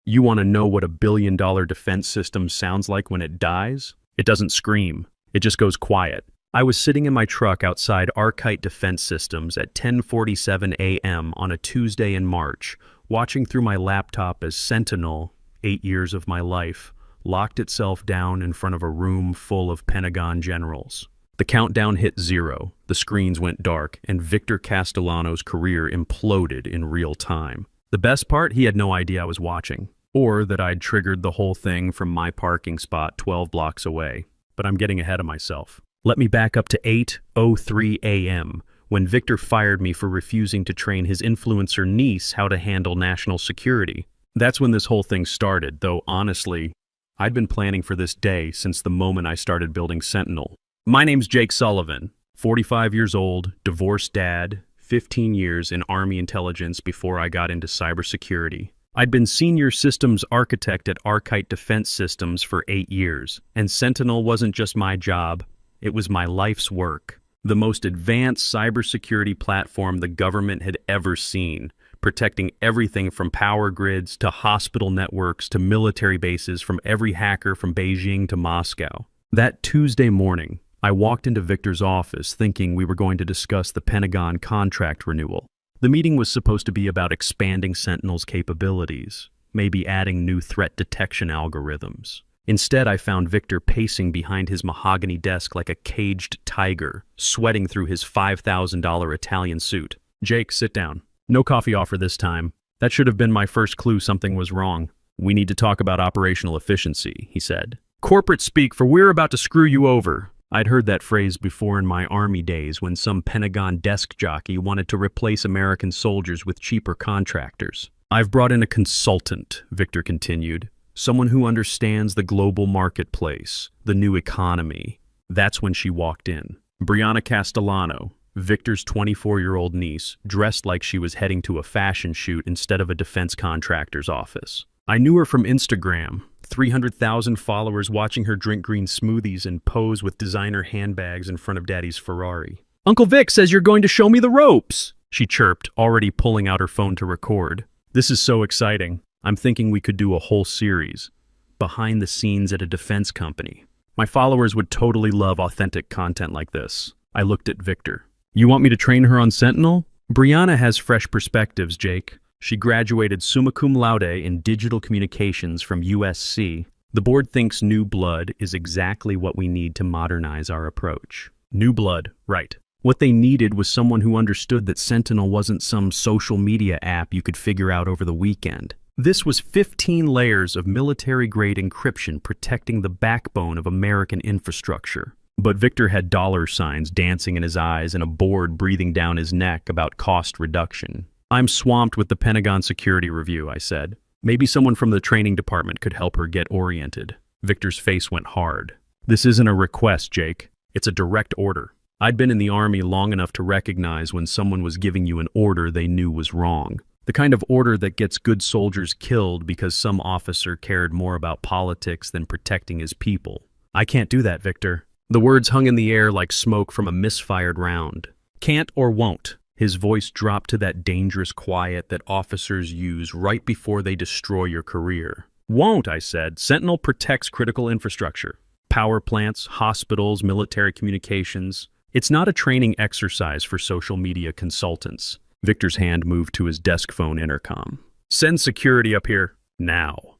You want to know what a $1 billion defense system sounds like when it dies? It doesn't scream. It just goes quiet. I was sitting in my truck outside Archite Defense Systems at 10:47 a.m. on a Tuesday in March, watching through my laptop as Sentinel, 8 years of my life, locked itself down in front of a room full of Pentagon generals. The countdown hit 0, the screens went dark, and Victor Castellano's career imploded in real time. The best part, he had no idea I was watching, or that I'd triggered the whole thing from my parking spot 12 blocks away. But I'm getting ahead of myself. Let me back up to 8:03 a.m., when Victor fired me for refusing to train his influencer niece how to handle national security. That's when this whole thing started, though honestly, I'd been planning for this day since the moment I started building Sentinel. My name's Jake Sullivan, 45 years old, divorced dad, 15 years in Army intelligence before I got into cybersecurity. I'd been senior systems architect at Archite Defense Systems for 8 years, and Sentinel wasn't just my job, it was my life's work. The most advanced cybersecurity platform the government had ever seen, protecting everything from power grids to hospital networks to military bases from every hacker from Beijing to Moscow. That Tuesday morning, I walked into Victor's office thinking we were going to discuss the Pentagon contract renewal. The meeting was supposed to be about expanding Sentinel's capabilities, maybe adding new threat detection algorithms. Instead, I found Victor pacing behind his mahogany desk like a caged tiger, sweating through his $5,000 Italian suit. Jake, sit down. No coffee offer this time. That should have been my first clue something was wrong. We need to talk about operational efficiency, he said. Corporate speak for we're about to screw you over. I'd heard that phrase before in my Army days when some Pentagon desk jockey wanted to replace American soldiers with cheaper contractors. I've brought in a consultant, Victor continued. Someone who understands the global marketplace, the new economy. That's when she walked in. Brianna Castellano, Victor's 24-year-old niece, dressed like she was heading to a fashion shoot instead of a defense contractor's office. I knew her from Instagram. 300,000 followers watching her drink green smoothies and pose with designer handbags in front of Daddy's Ferrari. Uncle Vic says you're going to show me the ropes, she chirped, already pulling out her phone to record. This is so exciting. I'm thinking we could do a whole series. Behind the scenes at a defense company. My followers would totally love authentic content like this. I looked at Victor. You want me to train her on Sentinel? Brianna has fresh perspectives, Jake. She graduated summa cum laude in digital communications from USC. The board thinks new blood is exactly what we need to modernize our approach. New blood, right. What they needed was someone who understood that Sentinel wasn't some social media app you could figure out over the weekend. This was 15 layers of military-grade encryption protecting the backbone of American infrastructure. But Victor had dollar signs dancing in his eyes and a board breathing down his neck about cost reduction. I'm swamped with the Pentagon security review, I said. Maybe someone from the training department could help her get oriented. Victor's face went hard. This isn't a request, Jake. It's a direct order. I'd been in the Army long enough to recognize when someone was giving you an order they knew was wrong. The kind of order that gets good soldiers killed because some officer cared more about politics than protecting his people. I can't do that, Victor. The words hung in the air like smoke from a misfired round. Can't or won't. His voice dropped to that dangerous quiet that officers use right before they destroy your career. Won't, I said. Sentinel protects critical infrastructure. Power plants, hospitals, military communications. It's not a training exercise for social media consultants. Victor's hand moved to his desk phone intercom. Send security up here, now.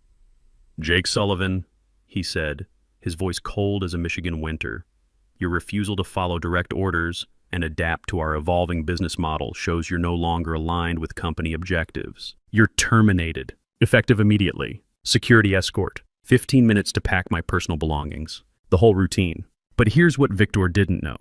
Jake Sullivan, he said, his voice cold as a Michigan winter. Your refusal to follow direct orders and adapt to our evolving business model shows you're no longer aligned with company objectives. You're terminated, effective immediately. Security escort, 15 minutes to pack my personal belongings. The whole routine. But here's what Victor didn't know.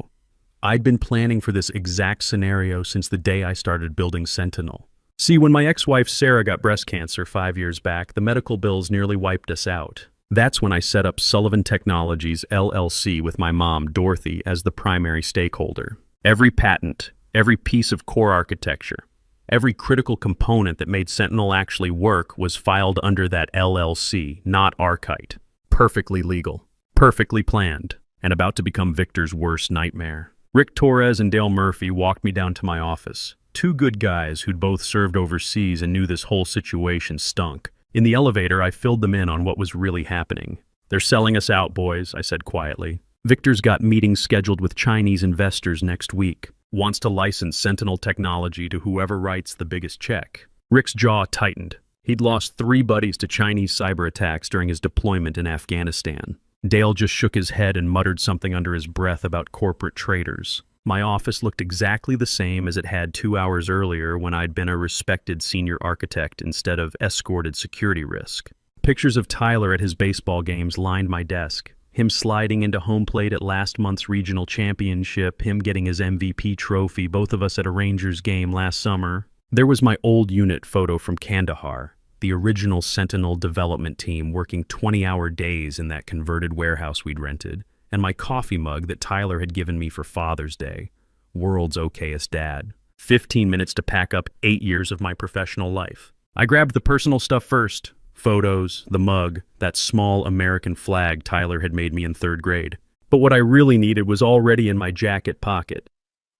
I'd been planning for this exact scenario since the day I started building Sentinel. See, when my ex-wife Sarah got breast cancer 5 years back, the medical bills nearly wiped us out. That's when I set up Sullivan Technologies, LLC with my mom, Dorothy, as the primary stakeholder. Every patent, every piece of core architecture, every critical component that made Sentinel actually work was filed under that LLC, not Archite. Perfectly legal, perfectly planned, and about to become Victor's worst nightmare. Rick Torres and Dale Murphy walked me down to my office. Two good guys who'd both served overseas and knew this whole situation stunk. In the elevator, I filled them in on what was really happening. "They're selling us out, boys," I said quietly. "Victor's got meetings scheduled with Chinese investors next week. Wants to license Sentinel technology to whoever writes the biggest check." Rick's jaw tightened. He'd lost 3 buddies to Chinese cyber attacks during his deployment in Afghanistan. Dale just shook his head and muttered something under his breath about corporate traitors. My office looked exactly the same as it had 2 hours earlier when I'd been a respected senior architect instead of escorted security risk. Pictures of Tyler at his baseball games lined my desk. Him sliding into home plate at last month's regional championship, him getting his MVP trophy, both of us at a Rangers game last summer. There was my old unit photo from Kandahar, the original Sentinel development team working 20-hour days in that converted warehouse we'd rented, and my coffee mug that Tyler had given me for Father's Day. World's okayest dad. 15 minutes to pack up 8 years of my professional life. I grabbed the personal stuff first. Photos, the mug, that small American flag Tyler had made me in 3rd grade. But what I really needed was already in my jacket pocket.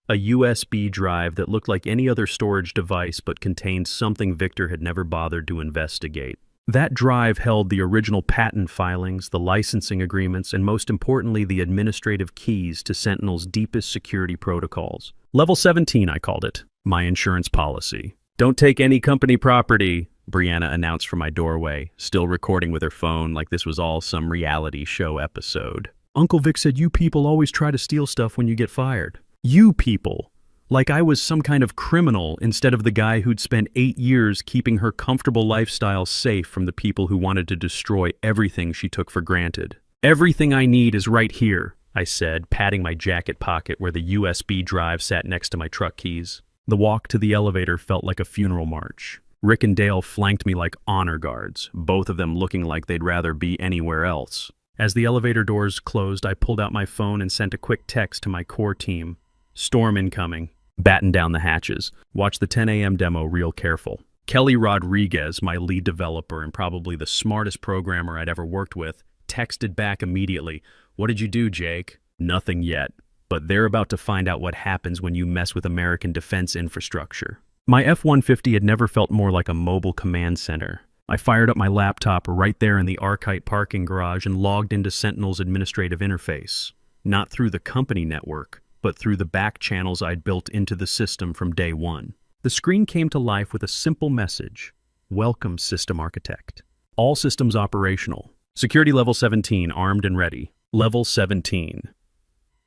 A USB drive that looked like any other storage device but contained something Victor had never bothered to investigate. That drive held the original patent filings, the licensing agreements, and most importantly, the administrative keys to Sentinel's deepest security protocols. Level 17, I called it. My insurance policy. "Don't take any company property," Brianna announced from my doorway, still recording with her phone like this was all some reality show episode. "Uncle Vic said you people always try to steal stuff when you get fired." You people. Like I was some kind of criminal instead of the guy who'd spent 8 years keeping her comfortable lifestyle safe from the people who wanted to destroy everything she took for granted. "Everything I need is right here," I said, patting my jacket pocket where the USB drive sat next to my truck keys. The walk to the elevator felt like a funeral march. Rick and Dale flanked me like honor guards, both of them looking like they'd rather be anywhere else. As the elevator doors closed, I pulled out my phone and sent a quick text to my core team. "Storm incoming. Batten down the hatches. Watch the 10 a.m. demo real careful." Kelly Rodriguez, my lead developer and probably the smartest programmer I'd ever worked with, texted back immediately. "What did you do, Jake?" "Nothing yet, but they're about to find out what happens when you mess with American defense infrastructure." My F-150 had never felt more like a mobile command center. I fired up my laptop right there in the Archite parking garage and logged into Sentinel's administrative interface. Not through the company network, but through the back channels I'd built into the system from day one. The screen came to life with a simple message. "Welcome, System Architect. All systems operational. Security level 17, armed and ready. Level 17.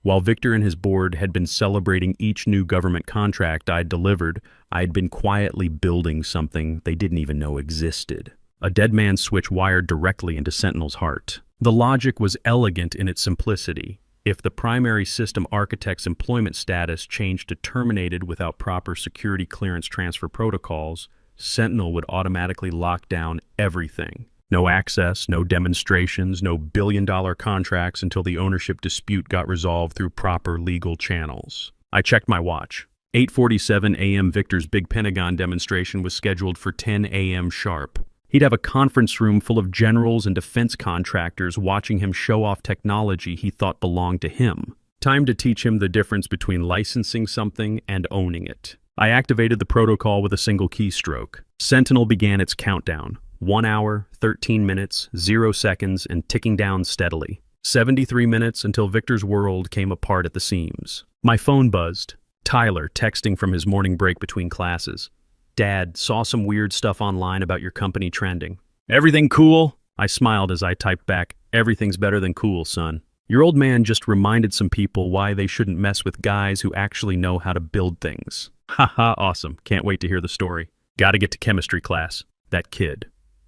While Victor and his board had been celebrating each new government contract I'd delivered, I'd been quietly building something they didn't even know existed. A dead man switch wired directly into Sentinel's heart. The logic was elegant in its simplicity. If the primary system architect's employment status changed to terminated without proper security clearance transfer protocols, Sentinel would automatically lock down everything. No access, no demonstrations, no billion-dollar contracts until the ownership dispute got resolved through proper legal channels. I checked my watch. 8:47 a.m. Victor's big Pentagon demonstration was scheduled for 10 a.m. sharp. He'd have a conference room full of generals and defense contractors watching him show off technology he thought belonged to him. Time to teach him the difference between licensing something and owning it. I activated the protocol with a single keystroke. Sentinel began its countdown. 1 hour, 13 minutes, 0 seconds, and ticking down steadily. 73 minutes until Victor's world came apart at the seams. My phone buzzed. Tyler, texting from his morning break between classes. "Dad, saw some weird stuff online about your company trending." "Everything cool?" I smiled as I typed back, "Everything's better than cool, son. Your old man just reminded some people why they shouldn't mess with guys who actually know how to build things." Haha, awesome. Can't wait to hear the story. Gotta get to chemistry class. That kid.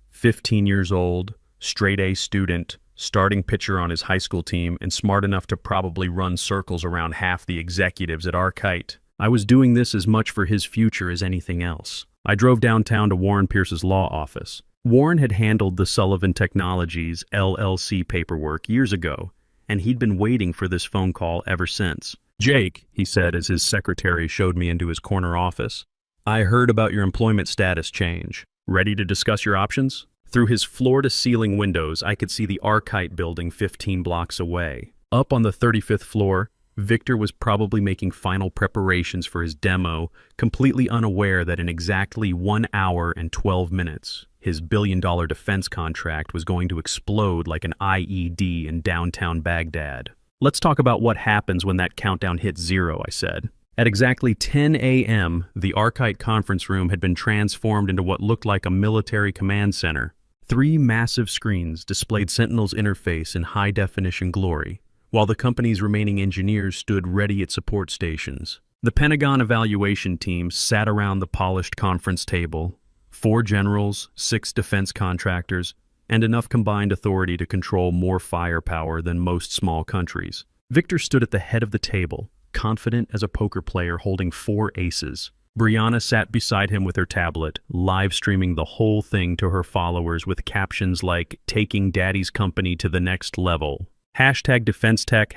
15 years old, straight A student, starting pitcher on his high school team, and smart enough to probably run circles around half the executives at Archite. I was doing this as much for his future as anything else. I drove downtown to Warren Pierce's law office. Warren had handled the Sullivan Technologies LLC paperwork years ago, and he'd been waiting for this phone call ever since. "Jake," he said as his secretary showed me into his corner office, "I heard about your employment status change. Ready to discuss your options?" Through his floor-to-ceiling windows, I could see the Archite building 15 blocks away. Up on the 35th floor, Victor was probably making final preparations for his demo, completely unaware that in exactly 1 hour and 12 minutes, His billion-dollar defense contract was going to explode like an IED in downtown Baghdad. Let's talk about what happens when that countdown hits zero, I said. At exactly 10 a.m., the Archite conference room had been transformed into what looked like a military command center. 3 massive screens displayed Sentinel's interface in high-definition glory, while the company's remaining engineers stood ready at support stations. The Pentagon evaluation team sat around the polished conference table, 4 generals, 6 defense contractors, and enough combined authority to control more firepower than most small countries. Victor stood at the head of the table, confident as a poker player holding 4 aces. Brianna sat beside him with her tablet, live streaming the whole thing to her followers with captions like, "Taking Daddy's company to the next level." #DefenseTech,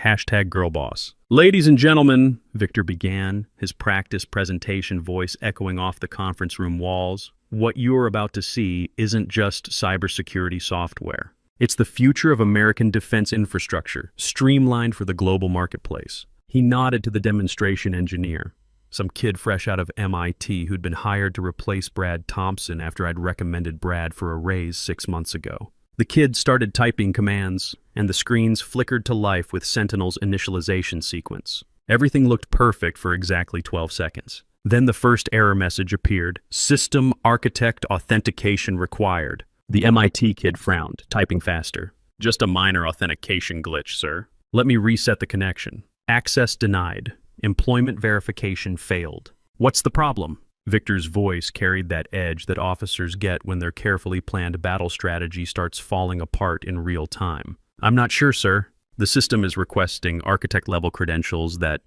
#GirlBoss. Ladies and gentlemen, Victor began, his practice presentation voice echoing off the conference room walls. What you're about to see isn't just cybersecurity software. It's the future of American defense infrastructure, streamlined for the global marketplace. He nodded to the demonstration engineer, some kid fresh out of MIT who'd been hired to replace Brad Thompson after I'd recommended Brad for a raise 6 months ago. The kid started typing commands, and the screens flickered to life with Sentinel's initialization sequence. Everything looked perfect for exactly 12 seconds. Then the first error message appeared, "System Architect Authentication Required." The MIT kid frowned, typing faster. "Just a minor authentication glitch, sir. Let me reset the connection. Access denied. Employment verification failed." "What's the problem?" Victor's voice carried that edge that officers get when their carefully planned battle strategy starts falling apart in real time. "I'm not sure, sir. The system is requesting architect-level credentials that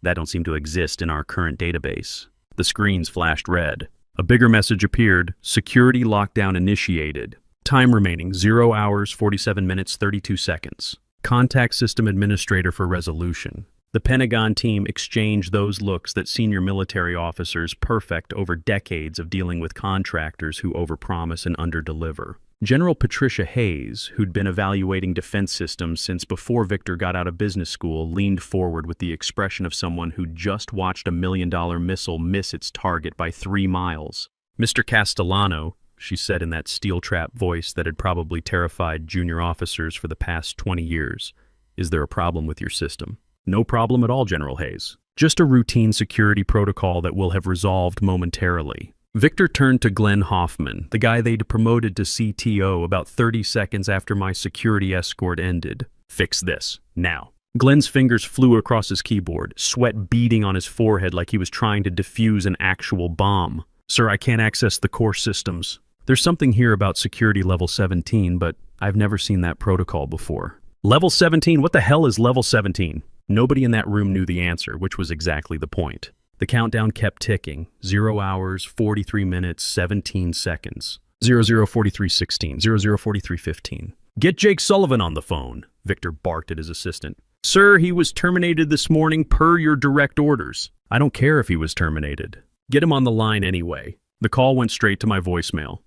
don't seem to exist in our current database." The screens flashed red. A bigger message appeared, "Security lockdown initiated. Time remaining 0 hours, 47 minutes, 32 seconds. Contact system administrator for resolution." The Pentagon team exchanged those looks that senior military officers perfect over decades of dealing with contractors who overpromise and underdeliver. General Patricia Hayes, who'd been evaluating defense systems since before Victor got out of business school, leaned forward with the expression of someone who just watched a $1 million missile miss its target by 3 miles. "Mr. Castellano," she said in that steel-trap voice that had probably terrified junior officers for the past 20 years, "is there a problem with your system?" "No problem at all, General Hayes. Just a routine security protocol that will have resolved momentarily." Victor turned to Glenn Hoffman, the guy they'd promoted to CTO about 30 seconds after my security escort ended. "Fix this, now." Glenn's fingers flew across his keyboard, sweat beading on his forehead like he was trying to defuse an actual bomb. "Sir, I can't access the core systems. There's something here about security level 17, but I've never seen that protocol before." "Level 17? What the hell is level 17? Nobody in that room knew the answer, which was exactly the point. The countdown kept ticking. 0 hours, 43 minutes, 17 seconds. 004316, 004315. "Get Jake Sullivan on the phone," Victor barked at his assistant. "Sir, he was terminated this morning per your direct orders." "I don't care if he was terminated. Get him on the line anyway." The call went straight to my voicemail.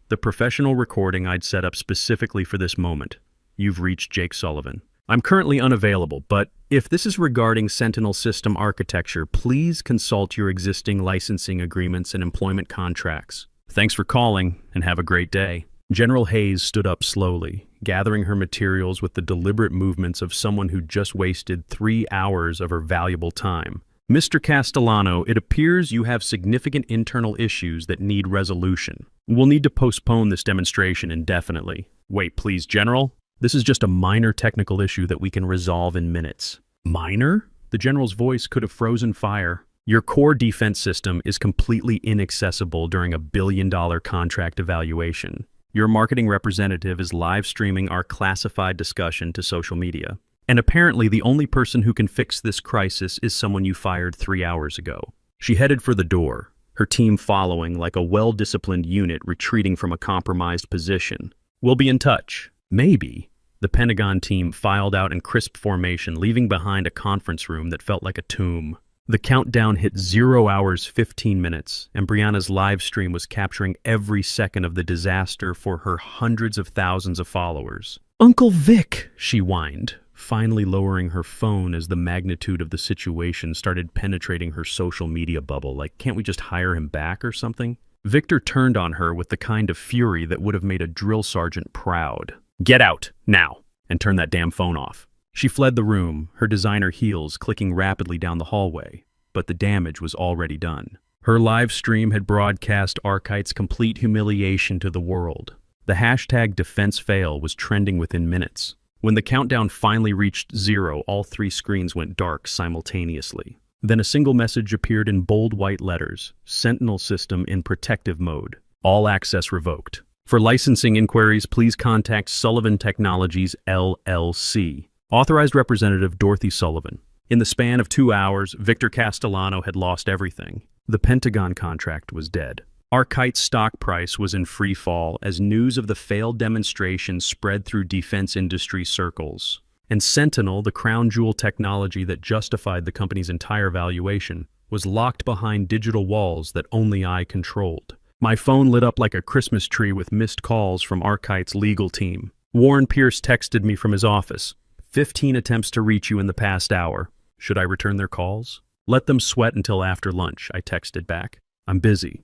The professional recording I'd set up specifically for this moment. "You've reached Jake Sullivan. I'm currently unavailable, but if this is regarding Sentinel system architecture, please consult your existing licensing agreements and employment contracts. Thanks for calling, and have a great day." General Hayes stood up slowly, gathering her materials with the deliberate movements of someone who just wasted 3 hours of her valuable time. "Mr. Castellano, it appears you have significant internal issues that need resolution. We'll need to postpone this demonstration indefinitely." "Wait, please, General. This is just a minor technical issue that we can resolve in minutes." "Minor?" The general's voice could have frozen fire. "Your core defense system is completely inaccessible during a $1 billion contract evaluation. Your marketing representative is live streaming our classified discussion to social media. And apparently the only person who can fix this crisis is someone you fired 3 hours ago." She headed for the door, her team following like a well-disciplined unit retreating from a compromised position. "We'll be in touch." "Maybe." The Pentagon team filed out in crisp formation, leaving behind a conference room that felt like a tomb. The countdown hit 0 hours, 15 minutes, and Brianna's live stream was capturing every second of the disaster for her hundreds of thousands of followers. "Uncle Vic," she whined, finally lowering her phone as the magnitude of the situation started penetrating her social media bubble. Like, can't we just hire him back or something? Victor turned on her with the kind of fury that would have made a drill sergeant proud. "Get out, now, and turn that damn phone off." She fled the room, her designer heels clicking rapidly down the hallway, but the damage was already done. Her live stream had broadcast Arkite's complete humiliation to the world. The hashtag #DefenseFail was trending within minutes. When the countdown finally reached 0, all 3 screens went dark simultaneously. Then a single message appeared in bold white letters: Sentinel system in protective mode. All access revoked. For licensing inquiries, please contact Sullivan Technologies, LLC. Authorized Representative Dorothy Sullivan. In the span of 2 hours, Victor Castellano had lost everything. The Pentagon contract was dead. Arkite's stock price was in free fall as news of the failed demonstration spread through defense industry circles. And Sentinel, the crown jewel technology that justified the company's entire valuation, was locked behind digital walls that only I controlled. My phone lit up like a Christmas tree with missed calls from Arkite's legal team. Warren Pierce texted me from his office. 15 attempts to reach you in the past hour. Should I return their calls? Let them sweat until after lunch, I texted back. I'm busy.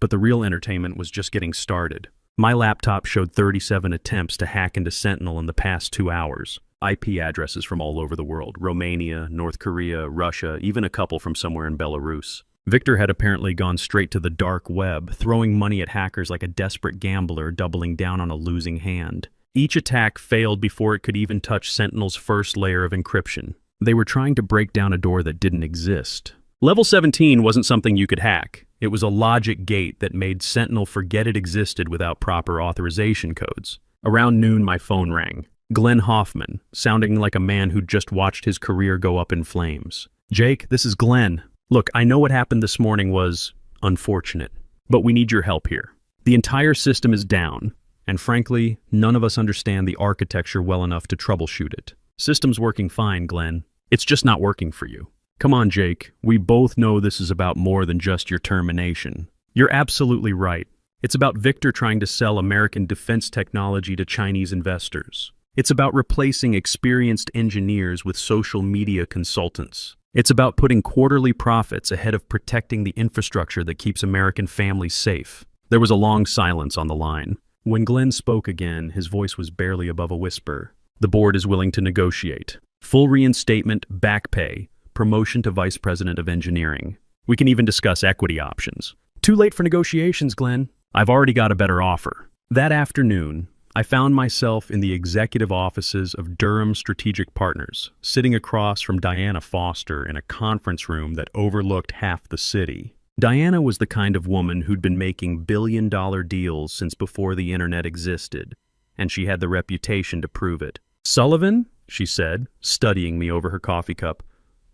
But the real entertainment was just getting started. My laptop showed 37 attempts to hack into Sentinel in the past 2 hours. IP addresses from all over the world: Romania, North Korea, Russia, even a couple from somewhere in Belarus. Victor had apparently gone straight to the dark web, throwing money at hackers like a desperate gambler doubling down on a losing hand. Each attack failed before it could even touch Sentinel's first layer of encryption. They were trying to break down a door that didn't exist. Level 17 wasn't something you could hack. It was a logic gate that made Sentinel forget it existed without proper authorization codes. Around noon, my phone rang. Glenn Hoffman, sounding like a man who'd just watched his career go up in flames. "Jake, this is Glenn. Look, I know what happened this morning was unfortunate, but we need your help here. The entire system is down, and frankly, none of us understand the architecture well enough to troubleshoot it. System's working fine, Glenn. It's just not working for you. Come on, Jake. We both know this is about more than just your termination." "You're absolutely right. It's about Victor trying to sell American defense technology to Chinese investors. It's about replacing experienced engineers with social media consultants. It's about putting quarterly profits ahead of protecting the infrastructure that keeps American families safe." There was a long silence on the line. When Glenn spoke again, his voice was barely above a whisper. "The board is willing to negotiate. Full reinstatement, back pay, promotion to vice president of engineering. We can even discuss equity options." "Too late for negotiations, Glenn. I've already got a better offer." That afternoon, I found myself in the executive offices of Durham Strategic Partners, sitting across from Diana Foster in a conference room that overlooked half the city. Diana was the kind of woman who'd been making billion-dollar deals since before the internet existed, and she had the reputation to prove it. "Sullivan," she said, studying me over her coffee cup,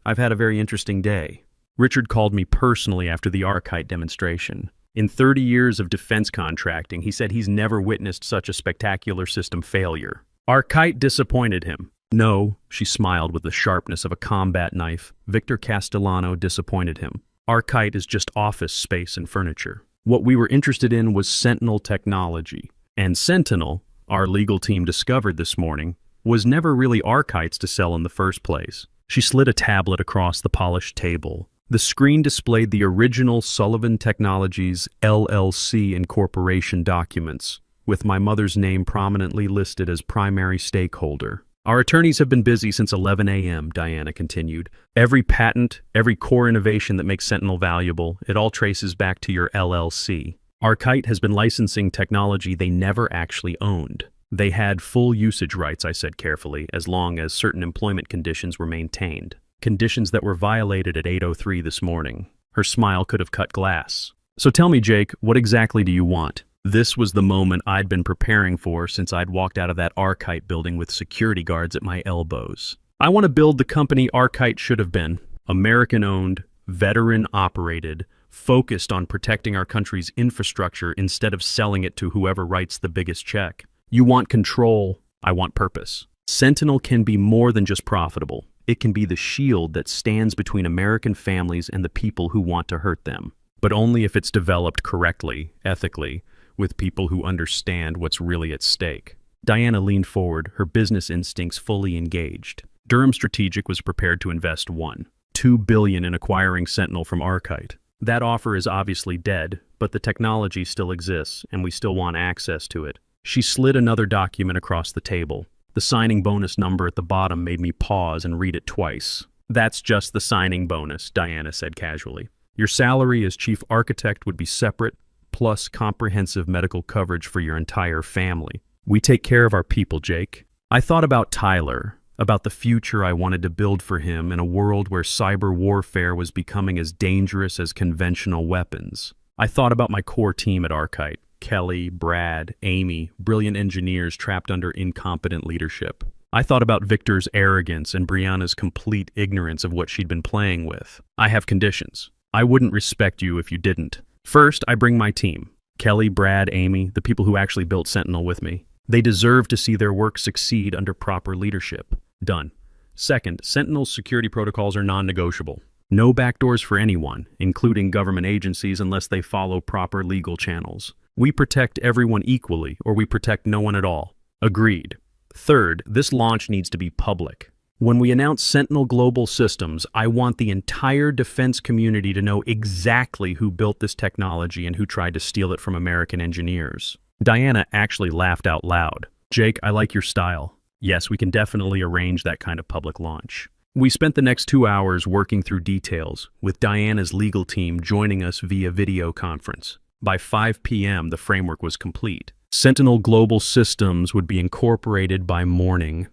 "I've had a very interesting day. Richard called me personally after the Arkite demonstration. In 30 years of defense contracting, he said he's never witnessed such a spectacular system failure. Arkite disappointed him." "No," she smiled with the sharpness of a combat knife. "Victor Castellano disappointed him. Arkite is just office space and furniture. What we were interested in was Sentinel technology. And Sentinel, our legal team discovered this morning, was never really Arkite's to sell in the first place." She slid a tablet across the polished table. The screen displayed the original Sullivan Technologies LLC Incorporation documents, with my mother's name prominently listed as primary stakeholder. "Our attorneys have been busy since 11 a.m., Diana continued. "Every patent, every core innovation that makes Sentinel valuable, it all traces back to your LLC. Arkite has been licensing technology they never actually owned. They had full usage rights," I said carefully, "as long as certain employment conditions were maintained. Conditions that were violated at 8:03 this morning." Her smile could have cut glass. "So tell me, Jake, what exactly do you want?" This was the moment I'd been preparing for since I'd walked out of that Arkite building with security guards at my elbows. "I want to build the company Arkite should have been. American-owned, veteran-operated, focused on protecting our country's infrastructure instead of selling it to whoever writes the biggest check. You want control. I want purpose. Sentinel can be more than just profitable. It can be the shield that stands between American families and the people who want to hurt them. But only if it's developed correctly, ethically, with people who understand what's really at stake." Diana leaned forward, her business instincts fully engaged. Durham Strategic was prepared to invest $2 billion in acquiring Sentinel from Arkite. That offer is obviously dead, but the technology still exists, and we still want access to it. She slid another document across the table. The signing bonus number at the bottom made me pause and read it twice. That's just the signing bonus, Diana said casually. Your salary as chief architect would be separate, plus comprehensive medical coverage for your entire family. We take care of our people, Jake. I thought about Tyler, about the future I wanted to build for him in a world where cyber warfare was becoming as dangerous as conventional weapons. I thought about my core team at Archite. Kelly, Brad, Amy, brilliant engineers trapped under incompetent leadership. I thought about Victor's arrogance and Brianna's complete ignorance of what she'd been playing with. I have conditions. I wouldn't respect you if you didn't. First, I bring my team. Kelly, Brad, Amy, the people who actually built Sentinel with me. They deserve to see their work succeed under proper leadership. Done. Second, Sentinel's security protocols are non-negotiable. No backdoors for anyone, including government agencies, unless they follow proper legal channels. We protect everyone equally, or we protect no one at all. Agreed. Third, this launch needs to be public. When we announce Sentinel Global Systems, I want the entire defense community to know exactly who built this technology and who tried to steal it from American engineers. Diana actually laughed out loud. Jake, I like your style. Yes, we can definitely arrange that kind of public launch. We spent the next 2 hours working through details, with Diana's legal team joining us via video conference. By 5 p.m., the framework was complete. Sentinel Global Systems would be incorporated by morning.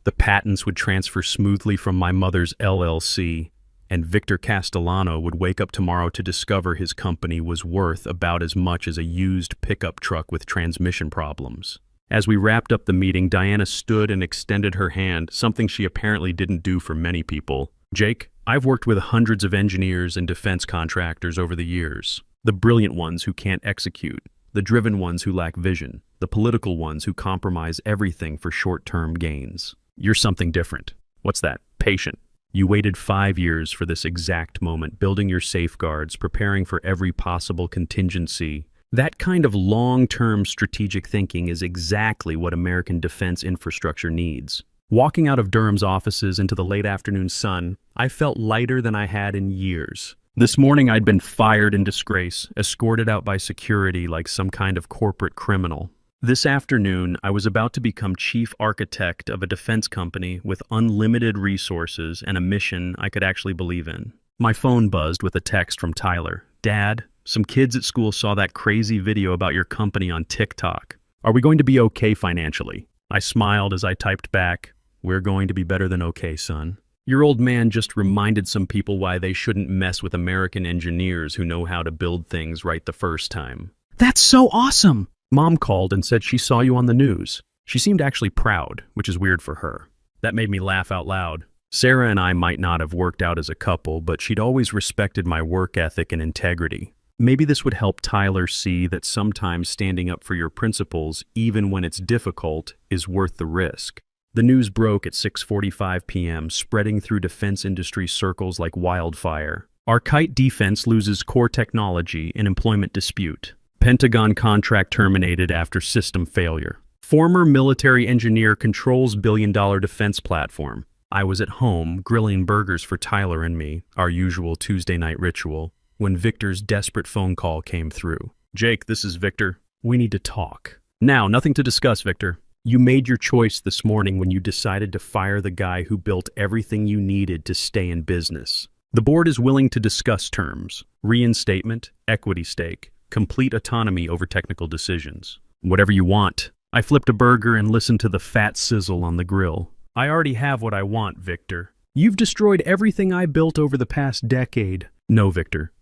The patents would transfer smoothly from my mother's LLC, and Victor Castellano would wake up tomorrow to discover his company was worth about as much as a used pickup truck with transmission problems. As we wrapped up the meeting, Diana stood and extended her hand, something she apparently didn't do for many people. Jake, I've worked with hundreds of engineers and defense contractors over the years. The brilliant ones who can't execute, the driven ones who lack vision, the political ones who compromise everything for short-term gains. You're something different. What's that? Patient. You waited 5 years for this exact moment, building your safeguards, preparing for every possible contingency. That kind of long-term strategic thinking is exactly what American defense infrastructure needs. Walking out of Durham's offices into the late afternoon sun, I felt lighter than I had in years. This morning I'd been fired in disgrace, escorted out by security like some kind of corporate criminal. This afternoon, I was about to become chief architect of a defense company with unlimited resources and a mission I could actually believe in. My phone buzzed with a text from Tyler. Dad, some kids at school saw that crazy video about your company on TikTok. Are we going to be okay financially? I smiled as I typed back, we're going to be better than okay, son. Your old man just reminded some people why they shouldn't mess with American engineers who know how to build things right the first time. That's so awesome! Mom called and said she saw you on the news. She seemed actually proud, which is weird for her. That made me laugh out loud. Sarah and I might not have worked out as a couple, but she'd always respected my work ethic and integrity. Maybe this would help Tyler see that sometimes standing up for your principles, even when it's difficult, is worth the risk. The news broke at 6:45 p.m., spreading through defense industry circles like wildfire. Archite Defense loses core technology in employment dispute. Pentagon contract terminated after system failure. Former military engineer controls billion-dollar defense platform. I was at home, grilling burgers for Tyler and me, our usual Tuesday night ritual, when Victor's desperate phone call came through. Jake, this is Victor. We need to talk. Now, nothing to discuss, Victor. You made your choice this morning when you decided to fire the guy who built everything you needed to stay in business. The board is willing to discuss terms, reinstatement, equity stake, complete autonomy over technical decisions. Whatever you want. I flipped a burger and listened to the fat sizzle on the grill. I already have what I want, Victor. You've destroyed everything I built over the past decade. No, Victor.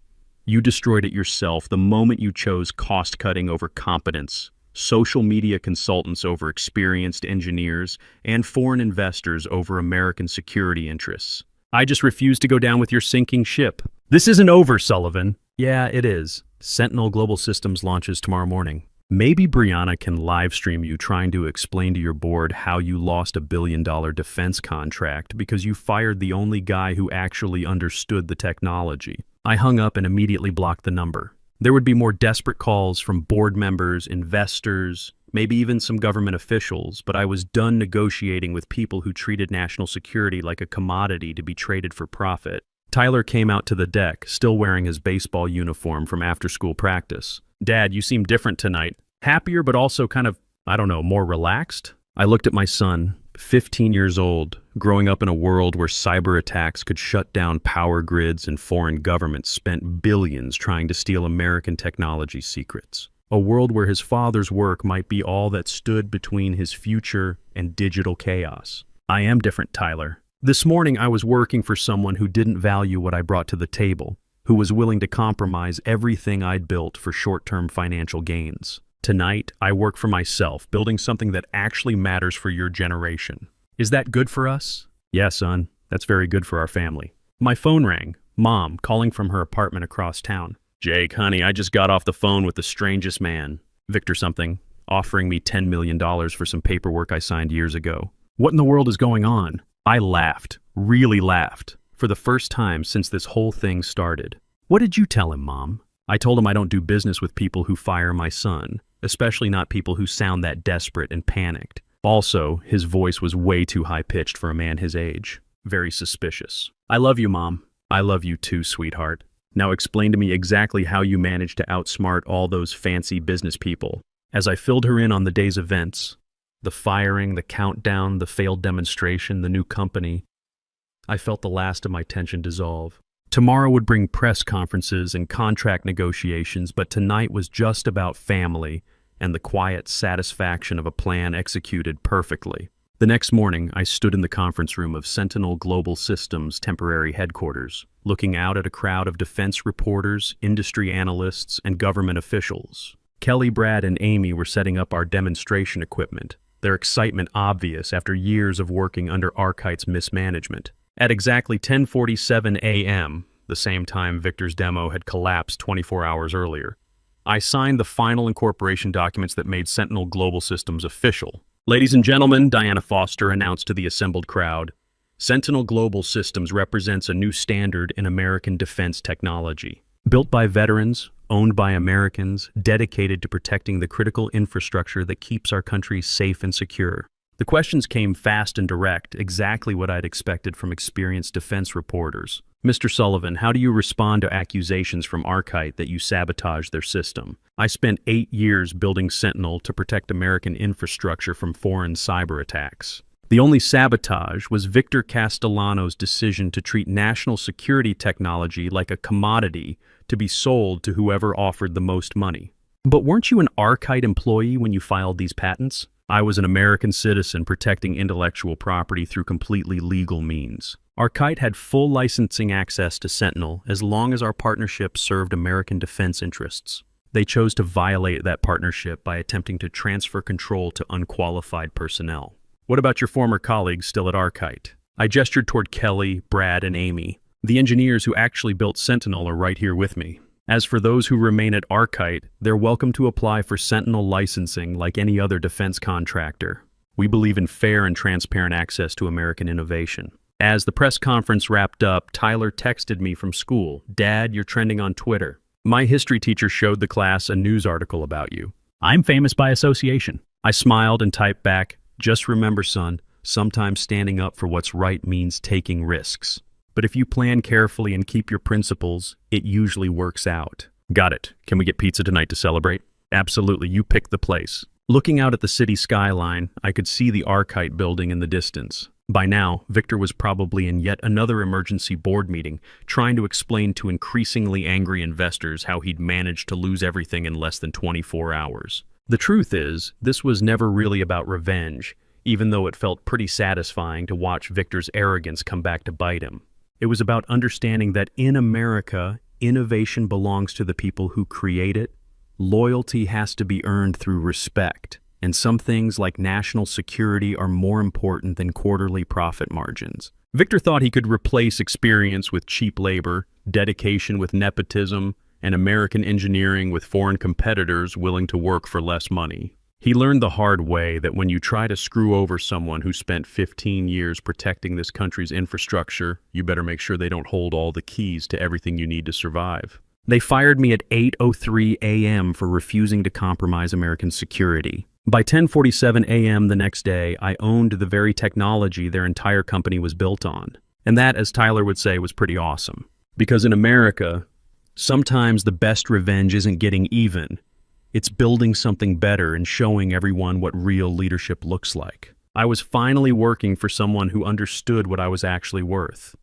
You destroyed it yourself the moment you chose cost-cutting over competence, social media consultants over experienced engineers, and foreign investors over American security interests. I just refuse to go down with your sinking ship. This isn't over, Sullivan. Yeah, it is. Sentinel Global Systems launches tomorrow morning. Maybe Brianna can live stream you trying to explain to your board how you lost a billion-dollar defense contract because you fired the only guy who actually understood the technology. I hung up and immediately blocked the number. There would be more desperate calls from board members, investors, maybe even some government officials, but I was done negotiating with people who treated national security like a commodity to be traded for profit. Tyler came out to the deck, still wearing his baseball uniform from after-school practice. "Dad, you seem different tonight. Happier, but also kind of, I don't know, more relaxed?" I looked at my son, 15 years old, growing up in a world where cyber attacks could shut down power grids and foreign governments spent billions trying to steal American technology secrets. A world where his father's work might be all that stood between his future and digital chaos. "I am different, Tyler. This morning I was working for someone who didn't value what I brought to the table, who was willing to compromise everything I'd built for short-term financial gains. Tonight, I work for myself, building something that actually matters for your generation. Is that good for us?" "Yeah, son, that's very good for our family." My phone rang. Mom, calling from her apartment across town. "Jake, honey, I just got off the phone with the strangest man. Victor something, offering me $10 million for some paperwork I signed years ago. What in the world is going on?" I laughed, really laughed, for the first time since this whole thing started. "What did you tell him, Mom?" "I told him I don't do business with people who fire my son, especially not people who sound that desperate and panicked." Also, his voice was way too high-pitched for a man his age. Very suspicious. "I love you, Mom." "I love you too, sweetheart. Now explain to me exactly how you managed to outsmart all those fancy business people." As I filled her in on the day's events, the firing, the countdown, the failed demonstration, the new company, I felt the last of my tension dissolve. Tomorrow would bring press conferences and contract negotiations, but tonight was just about family and the quiet satisfaction of a plan executed perfectly. The next morning, I stood in the conference room of Sentinel Global Systems' temporary headquarters, looking out at a crowd of defense reporters, industry analysts, and government officials. Kelly, Brad, and Amy were setting up our demonstration equipment, their excitement obvious after years of working under Arkite's mismanagement. At exactly 10:47 a.m., the same time Victor's demo had collapsed 24 hours earlier, I signed the final incorporation documents that made Sentinel Global Systems official. "Ladies and gentlemen," Diana Foster announced to the assembled crowd, "Sentinel Global Systems represents a new standard in American defense technology. Built by veterans, owned by Americans, dedicated to protecting the critical infrastructure that keeps our country safe and secure." The questions came fast and direct, exactly what I'd expected from experienced defense reporters. "Mr. Sullivan, how do you respond to accusations from Arkite that you sabotaged their system?" "I spent 8 years building Sentinel to protect American infrastructure from foreign cyber attacks. The only sabotage was Victor Castellano's decision to treat national security technology like a commodity to be sold to whoever offered the most money." "But weren't you an Arkite employee when you filed these patents?" "I was an American citizen protecting intellectual property through completely legal means. Arkite had full licensing access to Sentinel as long as our partnership served American defense interests. They chose to violate that partnership by attempting to transfer control to unqualified personnel." "What about your former colleagues still at Arkite?" I gestured toward Kelly, Brad, and Amy. "The engineers who actually built Sentinel are right here with me. As for those who remain at Arkite, they're welcome to apply for Sentinel licensing like any other defense contractor. We believe in fair and transparent access to American innovation." As the press conference wrapped up, Tyler texted me from school, "Dad, you're trending on Twitter. My history teacher showed the class a news article about you. I'm famous by association." I smiled and typed back, "Just remember, son, sometimes standing up for what's right means taking risks. But if you plan carefully and keep your principles, it usually works out." "Got it. Can we get pizza tonight to celebrate?" "Absolutely. You pick the place." Looking out at the city skyline, I could see the Arkite building in the distance. By now, Victor was probably in yet another emergency board meeting, trying to explain to increasingly angry investors how he'd managed to lose everything in less than 24 hours. The truth is, this was never really about revenge, even though it felt pretty satisfying to watch Victor's arrogance come back to bite him. It was about understanding that in America, innovation belongs to the people who create it. Loyalty has to be earned through respect, and some things like national security are more important than quarterly profit margins. Victor thought he could replace experience with cheap labor, dedication with nepotism, and American engineering with foreign competitors willing to work for less money. He learned the hard way that when you try to screw over someone who spent 15 years protecting this country's infrastructure, you better make sure they don't hold all the keys to everything you need to survive. They fired me at 8:03 a.m. for refusing to compromise American security. By 10:47 a.m. the next day, I owned the very technology their entire company was built on. And that, as Tyler would say, was pretty awesome. Because in America, sometimes the best revenge isn't getting even. It's building something better and showing everyone what real leadership looks like. I was finally working for someone who understood what I was actually worth.